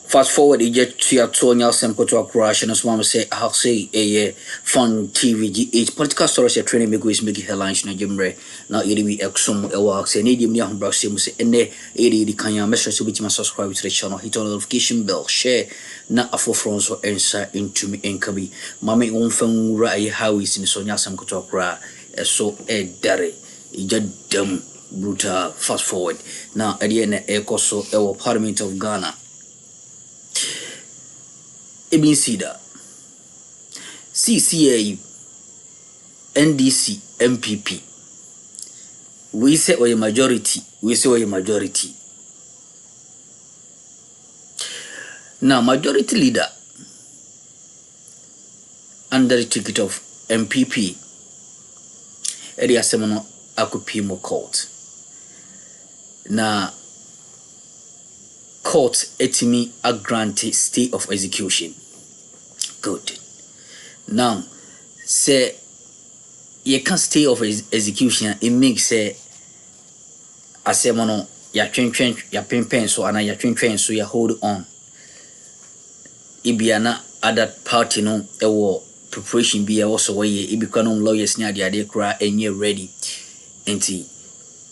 Fast forward, you get to your tonya sem koto crash and so say how say a FunnTV GH political stories your training me go is make headlines na jemre na yedi we exum e work say need me am bro say mu say ene edi di kan ya make sure you subscribe to the channel, hit on the notification bell, share na afofron so enter into me enkabi mama on fan ra ai how is in so nya sem koto crash so e dare ijadam brutal. Fast forward now at the end e koso e Parliament of Ghana Ebisida CCA NDC NPP we say we majority now majority leader under the ticket of NPP area semono akupimo court na court etimi a grant stay of execution. Good. Now, say you can stay of execution. It makes say asemono ya pen so ana ya so ya hold on. Ibiana other party no ewo preparation be also way ibikanom lawyers nya de kra enye ready. Enti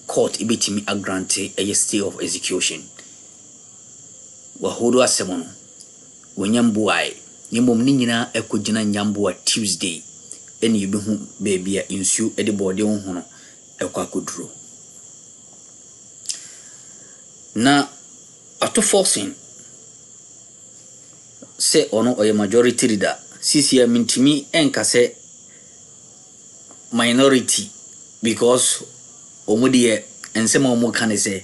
court ibitimi a grant a stay of execution. Wahodo asemono wonyambuai nimom ni nyina ekogina nyambo Tuesday eni yebehu baby a insu ede bode ho no ekwakoduro na ato forcing say ono oye majority leader CCM ntimi enkase minority because omudie ensema omo kan say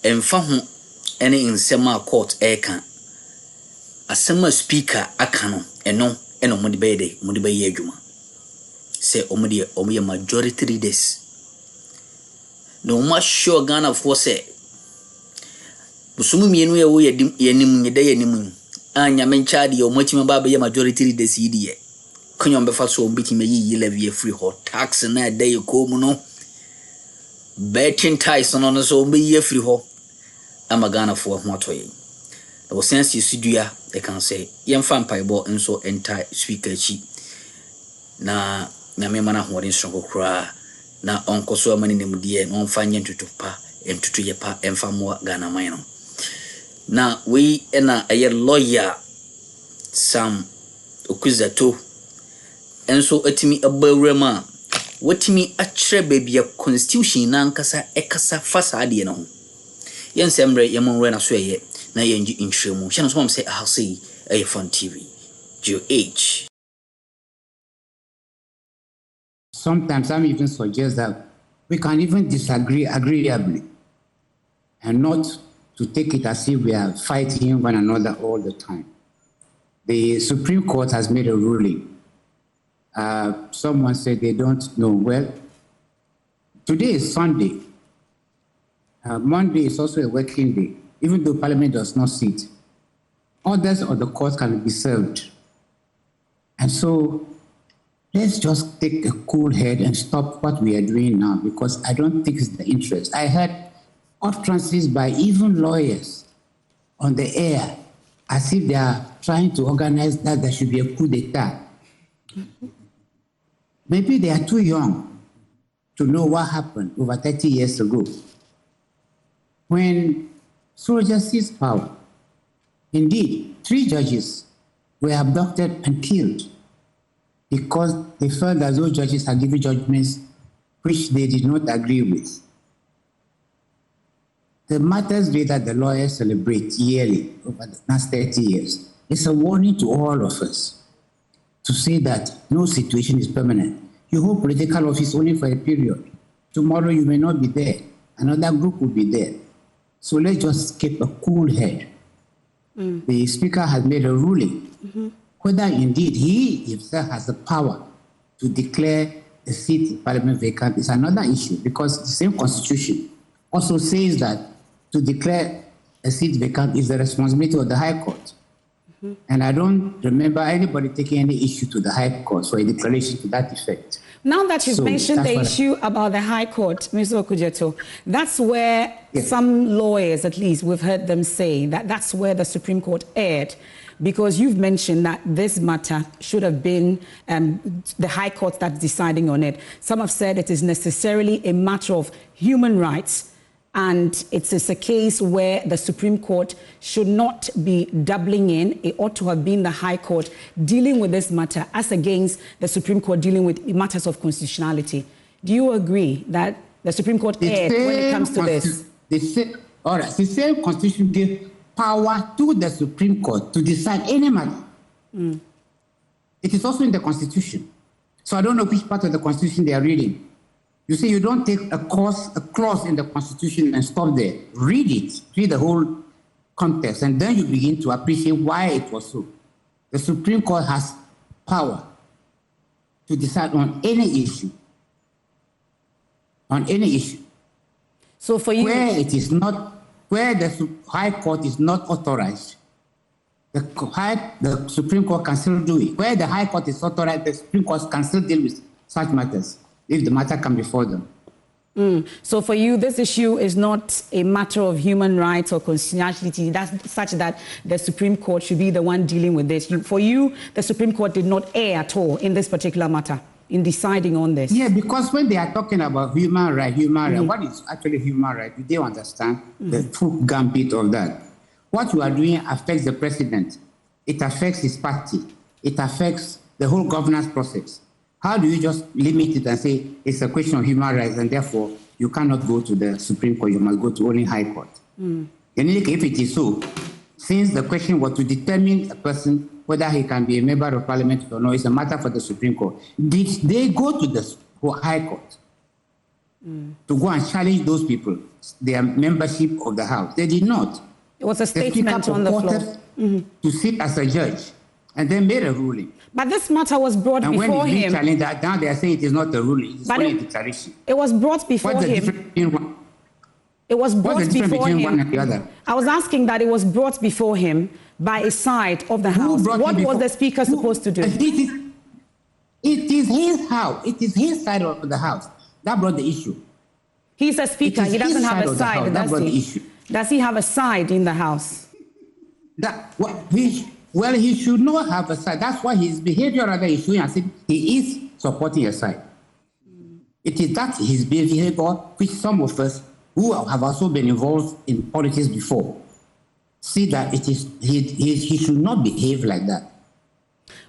emfa ho ene insema court eka asema speaker akano eno mudi be adwuma say omuye majority leaders no ma sure Ghana for say busumu mienu ye wo yanim nyeda yanim anya menchade yo machima baba ye majority leaders yidiye konyom be fa so ombiti me yi levy free hot tax na dey ko mu no betting ties no so ombe free hot ama Ghana for ho atoye the sense yesudua they can say yemfa mpaibo nso enter speaker chi na nyame mana hoden sonko kra na onkoso amani nemdie no mfanye ntutupa entutu yepa emfa mo Ghana man no na we na aye lawyer Sam Okuzato enso atimi abawrema watimi akire bebia constitution na nkasa ekasa fasade no yensemre yemonre na so ye na yenji intremu shano so say I say a FunnTV GH. Sometimes some even suggest that we can even disagree agreeably and not to take it as if we are fighting one another all the time. The Supreme Court has made a ruling. Someone said they don't know. Well, today is Sunday. Monday is also a working day, even though Parliament does not sit. Orders of the court can be served. And so let's just take a cool head and stop what we are doing now, because I don't think it's the interest. I heard utterances by even lawyers on the air as if they are trying to organize that there should be a coup d'etat. Maybe they are too young to know what happened over 30 years ago, when soldiers seized power. Indeed, 3 judges were abducted and killed because they felt that those judges had given judgments which they did not agree with. The Mother's Day that the lawyers celebrate yearly over the last 30 years is a warning to all of us to say that no situation is permanent. You hold political office only for a period. Tomorrow you may not be there. Another group will be there. So let's just keep a cool head. The Speaker has made a ruling. Whether indeed he himself has the power to declare a seat in Parliament vacant is another issue, because the same Constitution also says that to declare a seat vacant is the responsibility of the High Court. And I don't remember anybody taking any issue to the High Court for a declaration to that effect. Now that you've mentioned the issue about the High Court, Mr. Okudzeto, that's where some lawyers, at least, we've heard them say that that's where the Supreme Court erred, because you've mentioned that this matter should have been the High Court that's deciding on it. Some have said it is necessarily a matter of human rights, and it is a case where the Supreme Court should not be doubling in. It ought to have been the High Court dealing with this matter as against the Supreme Court dealing with matters of constitutionality. Do you agree that the Supreme Court erred when it comes to this? All right, the same constitution gives power to the Supreme Court to decide any matter. It is also in the Constitution. So I don't know which part of the Constitution they are reading. You see, you don't take a clause in the Constitution and stop there. Read it, read the whole context, and then you begin to appreciate why it was so. The Supreme Court has power to decide on any issue. On any issue. So for you, where it is not, where the High Court is not authorized, the Supreme Court can still do it. Where the High Court is authorized, the Supreme Court can still deal with such matters if the matter come before them. So for you, this issue is not a matter of human rights or constitutionality, that's such that the Supreme Court should be the one dealing with this. For you, the Supreme Court did not err at all in this particular matter, in deciding on this. Yeah, because when they are talking about human right, what is actually human right? Do they understand the full gambit of that? What you are doing affects the president. It affects his party. It affects the whole governance process. How do you just limit it and say it's a question of human rights and therefore you cannot go to the Supreme Court, you must go to only High Court? In any case, if it is so, since the question was to determine a person whether he can be a member of parliament or not, it's a matter for the Supreme Court. Did they go to the High Court to go and challenge those people, their membership of the House? They did not. It was a statement on the floor. To sit as a judge and then made a ruling. But this matter was brought before him. And when he challenged that, now they are saying it is not a ruling, it's only a declaration. It was brought before him. It was brought before him. One and the other? I was asking that it was brought before him by a side of the House. What was the Speaker supposed to do? It is his House. It is his side of the House. That brought the issue. He's a Speaker. He doesn't have a side, that brought the issue. Does he have a side in the House? Well, he should not have a side. That's why his behavior rather is showing as if he is supporting a side. It is that his behavior which some of us who have also been involved in politics before see that it is he should not behave like that.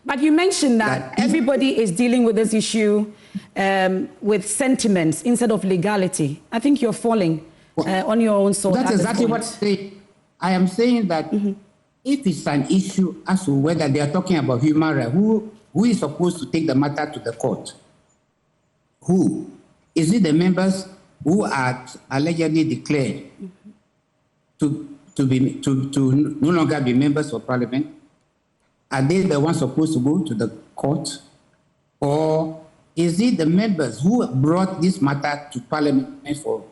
But you mentioned that everybody is dealing with this issue with sentiments instead of legality. I think you're falling on your own sword. That's exactly what I'm saying. I am saying that if it's an issue as to whether they are talking about human rights, who is supposed to take the matter to the court? Who? Is it the members who are allegedly declared to no longer be members of parliament? Are they the ones supposed to go to the court? Or is it the members who brought this matter to parliament for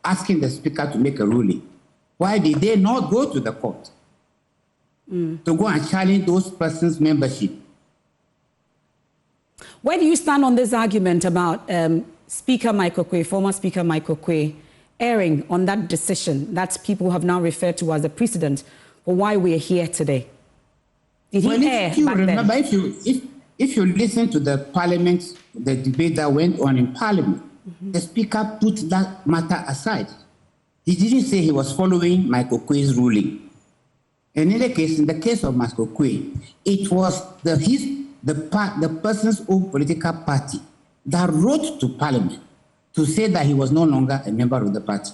asking the speaker to make a ruling? Why did they not go to the court to go and challenge those persons' membership? Where do you stand on this argument about Speaker Michael Quay, former Speaker Michael Quay, erring on that decision that people have now referred to as the precedent for why we are here today? Did he err back remember, then? If you listen to the parliament, the debate that went on in parliament, the speaker put that matter aside. He didn't say he was following Michael Quay's ruling. In any case, in the case of Michael Quay, it was the person's own political party that wrote to parliament to say that he was no longer a member of the party.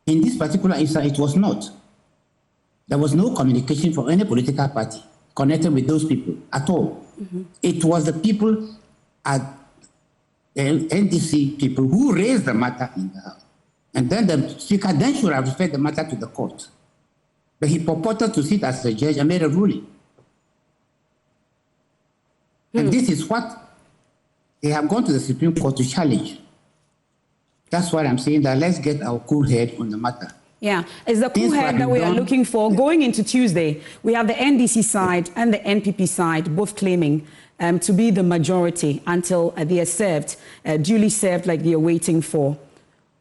In this particular instance, it was not. There was no communication from any political party connected with those people at all. It was the people at NDC people who raised the matter in the House. And then the speaker then should have referred the matter to the court. But he purported to sit as a judge and made a ruling. And this is what they have gone to the Supreme Court to challenge. That's why I'm saying that let's get our cool head on the matter. Yeah, it's the cool head that we are looking for. Going into Tuesday, we have the NDC side and the NPP side both claiming to be the majority until they are served, duly served like they are waiting for.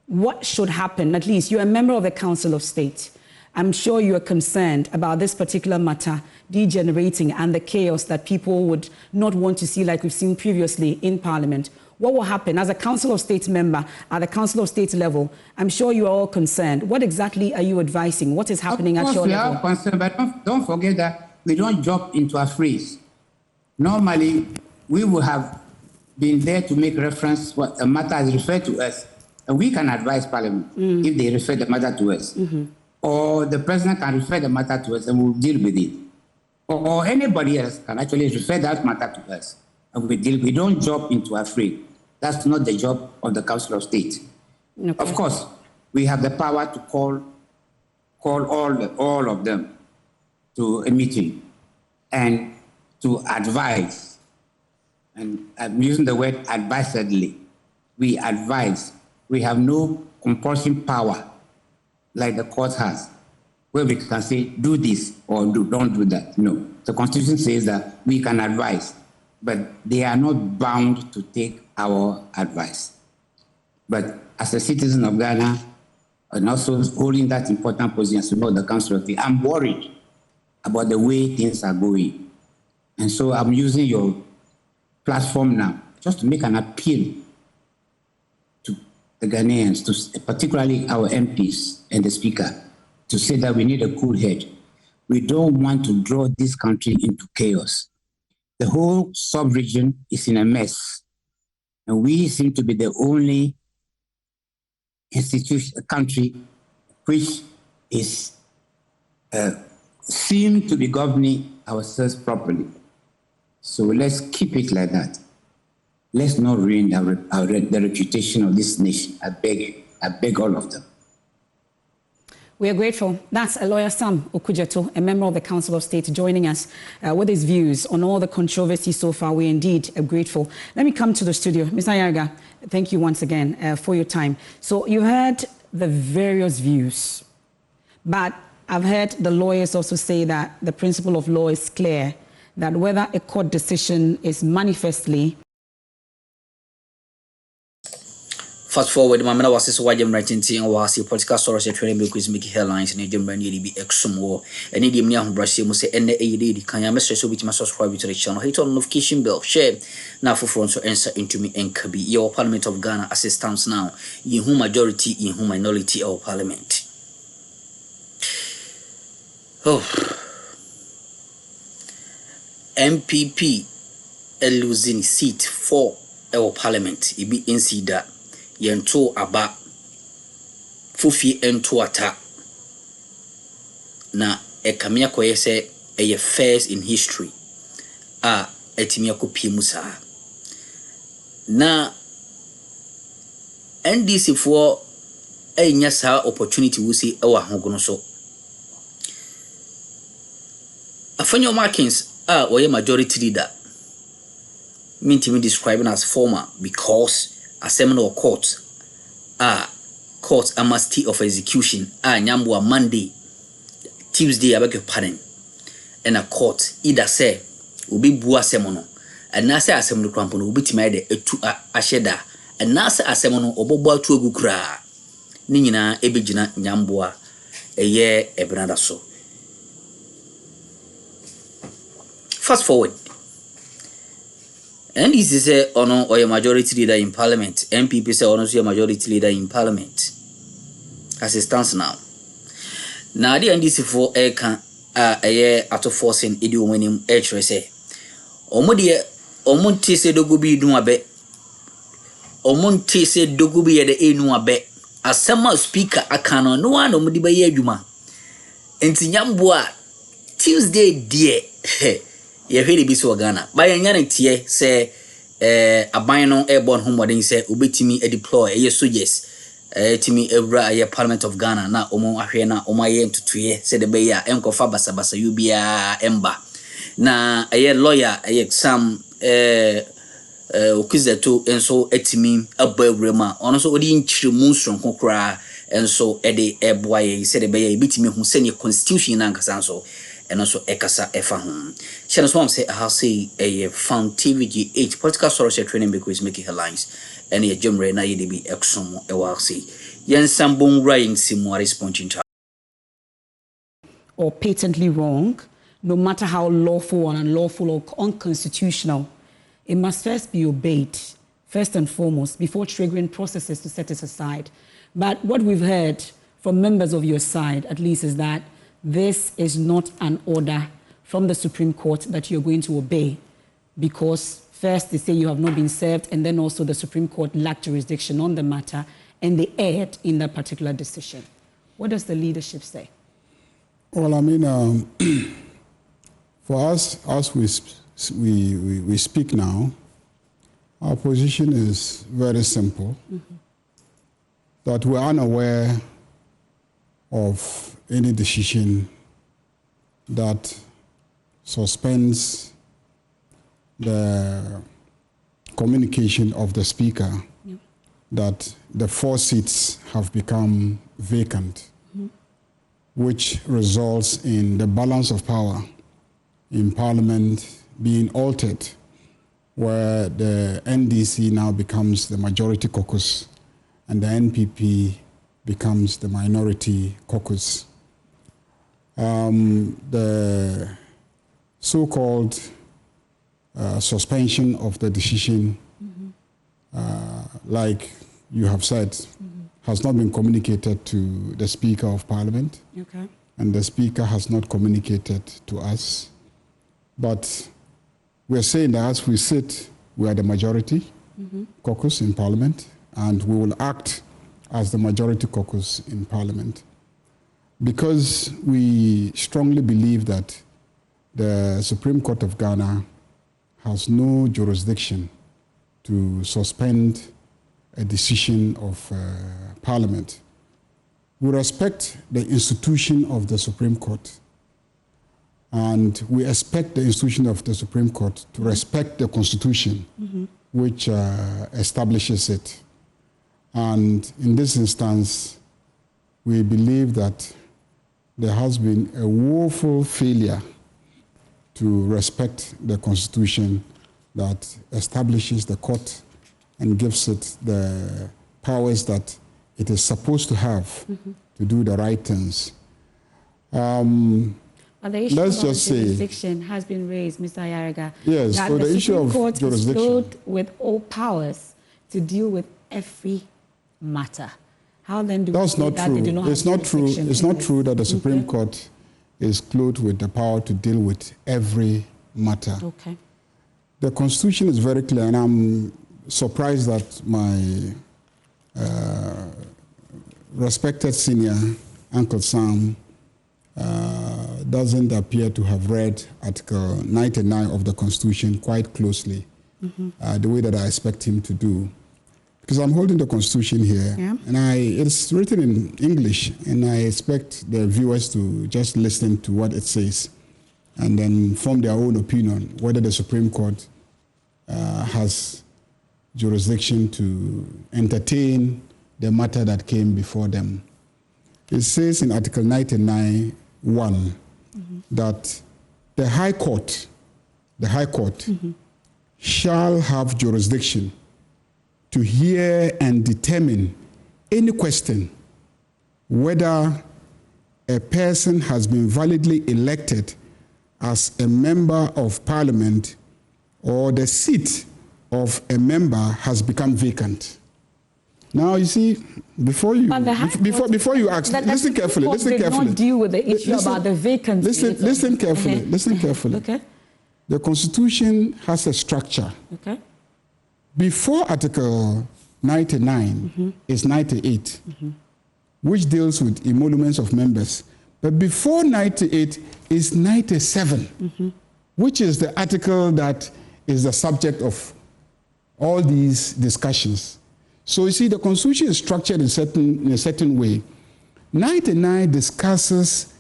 What should happen? At least you're a member of the Council of State. I'm sure you are concerned about this particular matter degenerating and the chaos that people would not want to see like we've seen previously in Parliament. What will happen as a Council of State member at the Council of State level? I'm sure you are all concerned. What exactly are you advising? What is happening at your level? Of course, we are concerned, but don't forget that we don't jump into a freeze. Normally, we would have been there to make reference what a matter is referred to us, and we can advise Parliament if they refer the matter to us. Or the President can refer the matter to us and we'll deal with it. Or anybody else can actually refer that matter to us. And we don't jump into a fray. That's not the job of the Council of State. Okay. Of course, we have the power to call all of them to a meeting and to advise. And I'm using the word advisedly. We advise. We have no compulsion power like the court has, where we can say, do this or don't do that. No. The Constitution says that we can advise, but they are not bound to take our advice. But as a citizen of Ghana, and also holding that important position as well, the Council of State, I'm worried about the way things are going. And so I'm using your platform now just to make an appeal to the Ghanaians, to particularly our MPs and the Speaker, to say that we need a cool head. We don't want to draw this country into chaos. The whole sub-region is in a mess, and we seem to be the only country which is seem to be governing ourselves properly. So let's keep it like that. Let's not ruin the reputation of this nation. I beg all of them. We are grateful. That's a lawyer Sam Okudzeto, a member of the Council of State, joining us with his views on all the controversy so far. We indeed are grateful. Let me come to the studio. Mr. Lěǎक़, thank you once again for your time. So you heard the various views, but I've heard the lawyers also say that the principle of law is clear, that whether a court decision is manifestly. Fast forward, my man was writing and was a political source at training because making headlines and agent brand be exum war. And idiom young brush you must say NAD. Can you message so with my subscribe to the channel? Hit on notification bell, share now for front so answer into me and Kabi. Your Parliament of Ghana assistance now. In whom majority, in whom minority of Parliament. Oh, NPP losing seat for our Parliament. It be in that. Yento aba fufi ento ata na ekamia koye se eye first in history etimia kopie musa na NDC for enya sa opportunity wusi ewa hogono so afanyo markings oye majority leader mean describing as former because a seminal court court amnesty of execution nyambo Monday Tuesday I beg your pardon and a court either say ubi bua semono and na say asem krampo no ubi timade etu asheda and na say asem no obobo atu egu kra ni nyina ebegina nyambo eye ebranda so. Fast forward. And this is a ono or a majority leader in Parliament. NPP say ono a majority leader in Parliament. As it stands now. Now the NDC for a year out of forcing idiom winning say. Omonte se dogubi nuabe. Omonte se dogubi e de enuabe. Asema speaker akano no one omudi ba ye adwuma. Enti nyamboa Tuesday dear. Ye hwede bi so Ghana ba ye nyane tie se aban no airborne homewarding se obetimi deploy ye soldiers timi evra ye Parliament of Ghana na omo ahwe na omo ye ntutuye se de be ya enkofa basabasa ubia emba na ye lawyer ye Sam Okudzeto enso etimi abawrema ono so odi nchiremu sonko kra and so ede eboye said be bitimi hu sene constitution na nkasa so eno so ekasa efa ho share so am say how say a FunnTV GH political social training because making headlines and a jumre na yede bi exom e wa say yen sambon rain simu responding to or patently wrong, no matter how lawful or unlawful or unconstitutional, it must first be obeyed, first and foremost, before triggering processes to set it aside. But what we've heard from members of your side, at least, is that this is not an order from the Supreme Court that you're going to obey, because first they say you have not been served, and then also the Supreme Court lacked jurisdiction on the matter, and they erred in that particular decision. What does the leadership say? Well, I mean, for us, as we speak now, our position is very simple, that we're unaware of any decision that suspends the communication of the Speaker that the 4 seats have become vacant, which results in the balance of power in Parliament being altered, where the NDC now becomes the majority caucus and the NPP becomes the minority caucus. The so-called suspension of the decision, like you have said, has not been communicated to the Speaker of Parliament. Okay. And the Speaker has not communicated to us. But we're saying that as we sit, we are the majority caucus in Parliament, and we will act as the majority caucus in Parliament. Because we strongly believe that the Supreme Court of Ghana has no jurisdiction to suspend a decision of Parliament. We respect the institution of the Supreme Court, and we expect the institution of the Supreme Court to respect the Constitution, which establishes it. And in this instance, we believe that there has been a woeful failure to respect the Constitution that establishes the court and gives it the powers that it is supposed to have to do the right things. But the issue Let's of just say, jurisdiction has been raised, Mr. Ayariga. Yes, that for the issue Supreme of Court jurisdiction. is filled with all powers to deal with every matter. How then do That's we say not that true. they do not It's have not true. jurisdiction It's in not this? true that the Supreme Court is clothed with the power to deal with every matter. Okay. The Constitution is very clear, and I'm surprised that my respected senior, Uncle Sam, doesn't appear to have read Article 99 of the Constitution quite closely, the way that I expect him to do. Because I'm holding the Constitution here, and it's written in English, and I expect the viewers to just listen to what it says and then form their own opinion whether the Supreme Court has jurisdiction to entertain the matter that came before them. It says in Article 99(1) that the High Court shall have jurisdiction to hear and determine any question whether a person has been validly elected as a member of Parliament or the seat of a member has become vacant. Now, you see, before you ask, listen carefully. Listen carefully. Not deal with the issue about the vacancy. Listen carefully. Listen carefully. Okay. The Constitution has a structure. Okay. Before Article 99 is 98, which deals with emoluments of members. But before 98 is 97, which is the article that is the subject of all these discussions. So you see, the Constitution is structured in a certain way. 99 discusses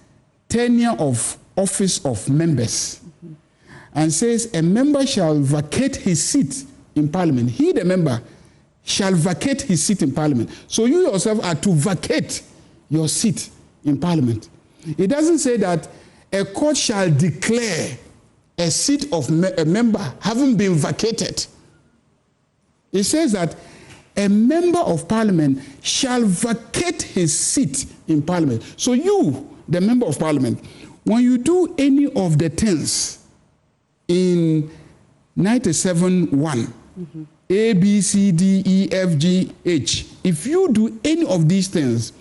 tenure of office of members and says a member shall vacate his seat in Parliament. He, the member, shall vacate his seat in parliament. So you yourself are to vacate your seat in parliament. It doesn't say that a court shall declare a seat of a member having been vacated. It says that a member of parliament shall vacate his seat in parliament. So you, the member of parliament, when you do any of the things in 97(1), A, B, C, D, E, F, G, H, if you do any of these things,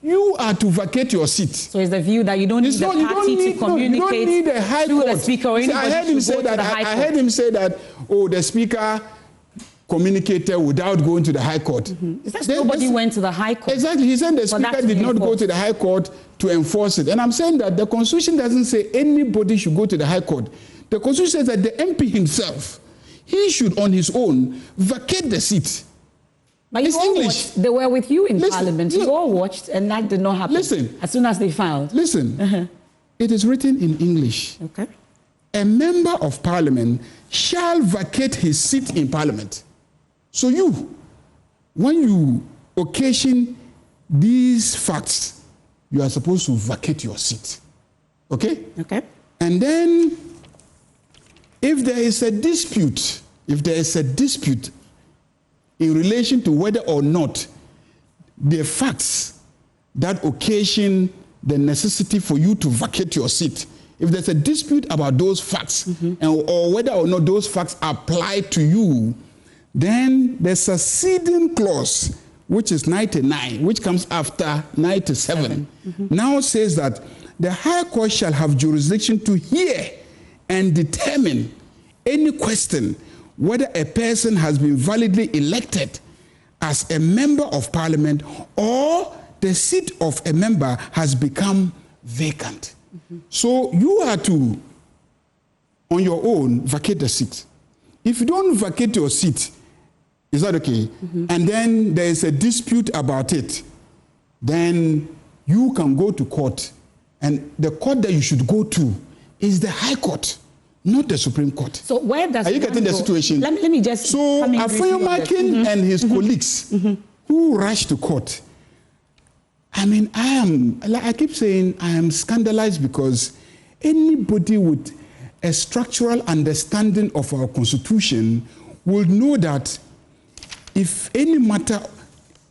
you are to vacate your seat. So it's the view that you don't need the party to communicate to the speaker or anybody. I heard him say that. I heard him say that. Oh, the speaker communicated without going to the High Court. Nobody went to the High Court. Exactly. He said the speaker did not go to the High Court to enforce it. And I'm saying that the Constitution doesn't say anybody should go to the High Court. The Constitution says that the MP himself, he should on his own vacate the seat. But you all watched, they were with you in Parliament. You all watched, and that did not happen. Listen. As soon as they filed. Listen. It is written in English. Okay. A member of Parliament shall vacate his seat in Parliament. So you, when you occasion these facts, you are supposed to vacate your seat. Okay? Okay. And then, if there is a dispute, in relation to whether or not the facts that occasion the necessity for you to vacate your seat, if there's a dispute about those facts, or whether or not those facts apply to you, then the succeeding clause, which is 99, which comes after 97, now says that the High Court shall have jurisdiction to hear and determine any question whether a person has been validly elected as a member of Parliament or the seat of a member has become vacant. So you are to, on your own, vacate the seat. If you don't vacate your seat, is that okay? And then there is a dispute about it, then you can go to court. And the court that you should go to is the High Court, not the Supreme Court. So where does... Are you getting the situation? Let me just... So Afenyomakin and his colleagues who rushed to court, I mean, I keep saying I am scandalized because anybody with a structural understanding of our Constitution will know that if any matter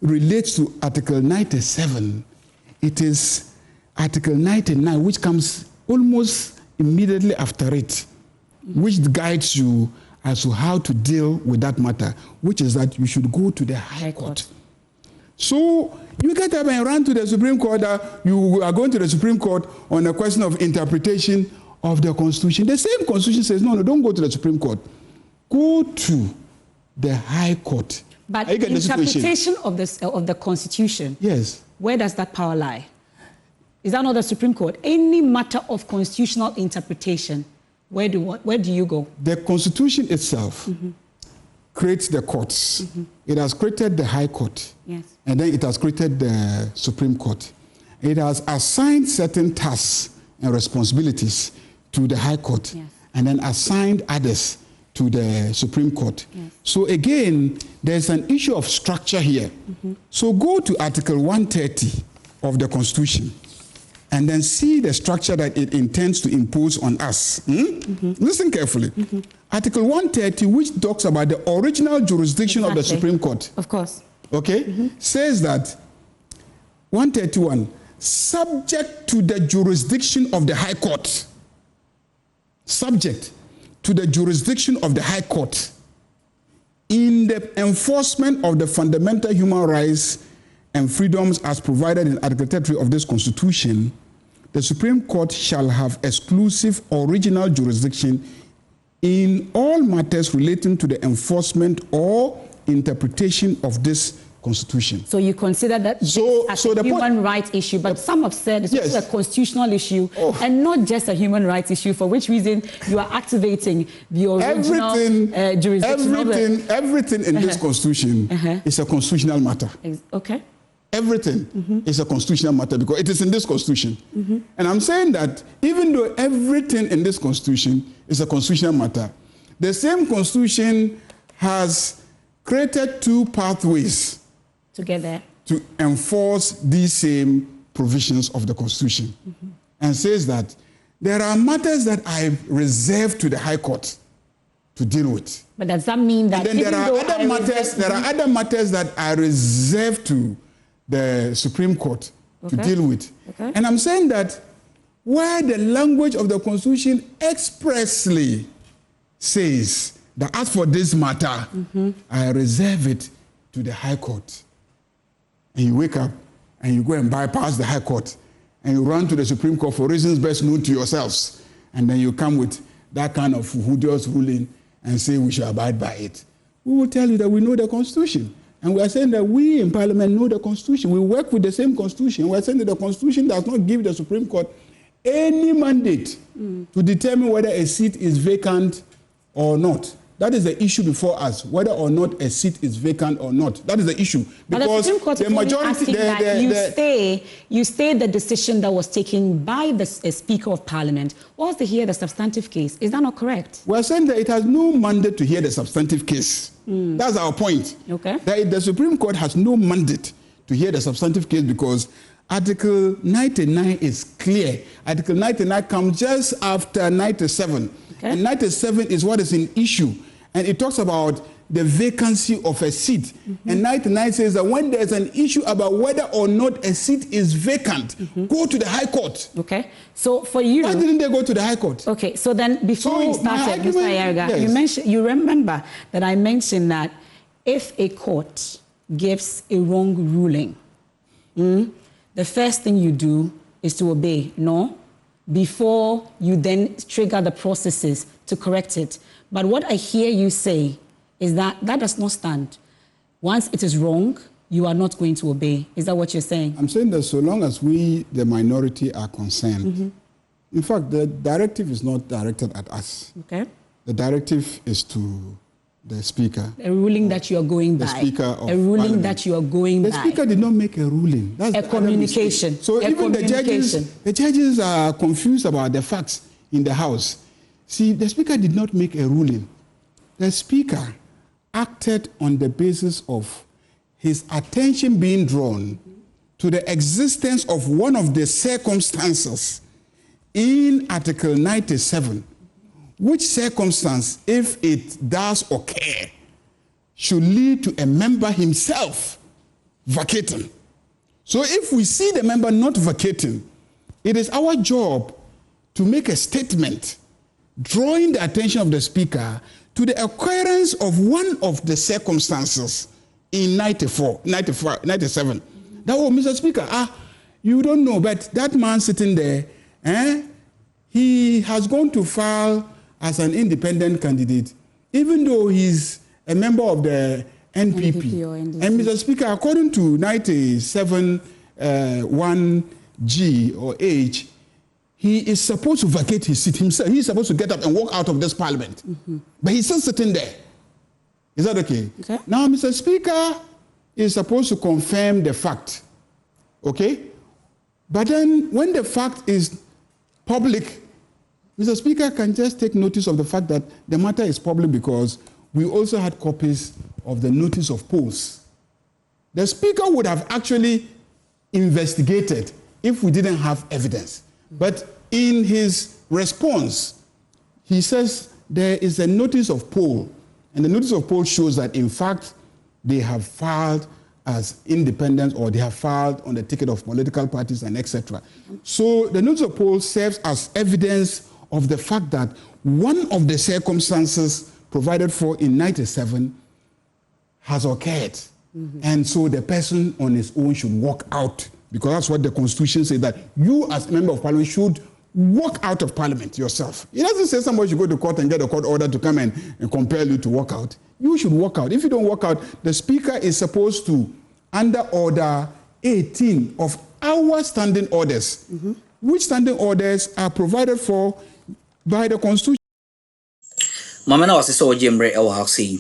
relates to Article 97, it is Article 99, which comes almost immediately after it, which guides you as to how to deal with that matter, which is that you should go to the High Court. So you get up and run to the Supreme Court, you are going to the Supreme Court on a question of interpretation of the Constitution. The same Constitution says, no, don't go to the Supreme Court. Go to the High Court. But interpretation of the Constitution, yes, where does that power lie? Is that not the Supreme Court? Any matter of constitutional interpretation, where do you go? The Constitution itself creates the courts. It has created the High Court. Yes. And then it has created the Supreme Court. It has assigned certain tasks and responsibilities to the High Court, yes, and then assigned others to the Supreme Court. Yes. So again, there's an issue of structure here. So go to Article 130 of the Constitution and then see the structure that it intends to impose on us. Listen carefully. Article 130, which talks about the original jurisdiction of the Supreme Court. Of course. Okay? Says that 131, subject to the jurisdiction of the High Court. Subject to the jurisdiction of the High Court in the enforcement of the fundamental human rights and freedoms as provided in Article 33 of this Constitution, the Supreme Court shall have exclusive original jurisdiction in all matters relating to the enforcement or interpretation of this Constitution. So you consider that as a human rights issue, but some have said it's also a constitutional issue and not just a human rights issue, for which reason you are activating the original jurisdiction. Everything in this Constitution is a constitutional matter. Okay. Everything is a constitutional matter because it is in this Constitution. And I'm saying that even though everything in this Constitution is a constitutional matter, the same Constitution has created two pathways together to enforce these same provisions of the Constitution, and says that there are matters that I reserve to the High Court to deal with. But does that mean that And then there are other matters that I reserve to the Supreme Court to deal with? Okay. And I'm saying that where the language of the Constitution expressly says that as for this matter, I reserve it to the High Court. And you wake up and you go and bypass the High Court and you run to the Supreme Court for reasons best known to yourselves. And then you come with that kind of hideous ruling and say we should abide by it. We will tell you that we know the Constitution. And we are saying that we in Parliament know the Constitution. We work with the same Constitution. We are saying that the Constitution does not give the Supreme Court any mandate to determine whether a seat is vacant or not. That is the issue before us, whether or not a seat is vacant or not. That is the issue. Because the majority, you stay the decision that was taken by the Speaker of Parliament. What's to hear the substantive case? Is that not correct? We're saying that it has no mandate to hear the substantive case. That's our point. Okay. That the Supreme Court has no mandate to hear the substantive case because Article 99 is clear. Article 99 comes just after 97. Okay. And 97 is what is in issue. And it talks about the vacancy of a seat. And 99 says that when there's an issue about whether or not a seat is vacant, go to the High Court. Okay. So for you... Why didn't they go to the High Court? Okay. So then before we started, Mr. Ayariga, you remember that I mentioned that if a court gives a wrong ruling, the first thing you do is to obey, no? Before you then trigger the processes to correct it. But what I hear you say is that that does not stand. Once it is wrong, you are not going to obey. Is that what you're saying? I'm saying that so long as we, the minority, are concerned. In fact, the directive is not directed at us. Okay. The directive is to the Speaker. A ruling that you are going by. The Speaker of a ruling Parliament. That you are going by. The Speaker did not make a ruling. That's a communication. So even the judges are confused about the facts in the House. See, the Speaker did not make a ruling. The Speaker acted on the basis of his attention being drawn to the existence of one of the circumstances in Article 97, which circumstance, if it does occur, should lead to a member himself vacating. So if we see the member not vacating, it is our job to make a statement drawing the attention of the Speaker to the occurrence of one of the circumstances in 97. That was, Mr. Speaker, you don't know, but that man sitting there, he has gone to file as an independent candidate, even though he's a member of the NPP. And Mr. Speaker, according to 97 1G or H, he is supposed to vacate his seat himself. He's supposed to get up and walk out of this Parliament. But he's still sitting there. Is that okay? Okay. Now, Mr. Speaker is supposed to confirm the fact. Okay? But then when the fact is public, Mr. Speaker can just take notice of the fact that the matter is public because we also had copies of the notice of polls. The Speaker would have actually investigated if we didn't have evidence. But in his response, he says there is a notice of poll, and the notice of poll shows that, in fact, they have filed as independents or they have filed on the ticket of political parties and etc. So the notice of poll serves as evidence of the fact that one of the circumstances provided for in 97 has occurred. And so the person on his own should walk out, because that's what the Constitution says, that you as a member of Parliament should walk out of Parliament yourself. It doesn't say somebody should go to court and get a court order to come and compel you to walk out. You should walk out. If you don't walk out, the Speaker is supposed to, under Order 18 of our standing orders, which standing orders are provided for by the Constitution. Mamana was so jembre e wa hausi.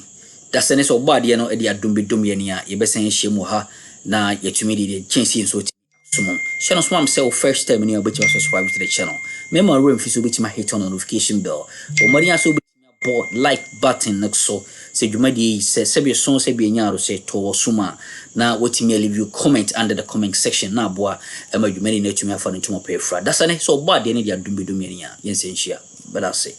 Da sene so bade no e dia dumbi ni a ye besen hyemu ha na yetumi de chensi so sumon. Channel swam say first time ni obeti subscribe to the channel. Remember room fi so beti ma hit on notification bell. O mari aso beti ma board like button next so se dwumadi se sebe son sebe nyaaro se to suma na wotimi leave you comment under the comment section na boa e ma dwumadi na tumi afa no ntuma pay fra dasane so ba de ne dia dumbedum ya yense nhia but I say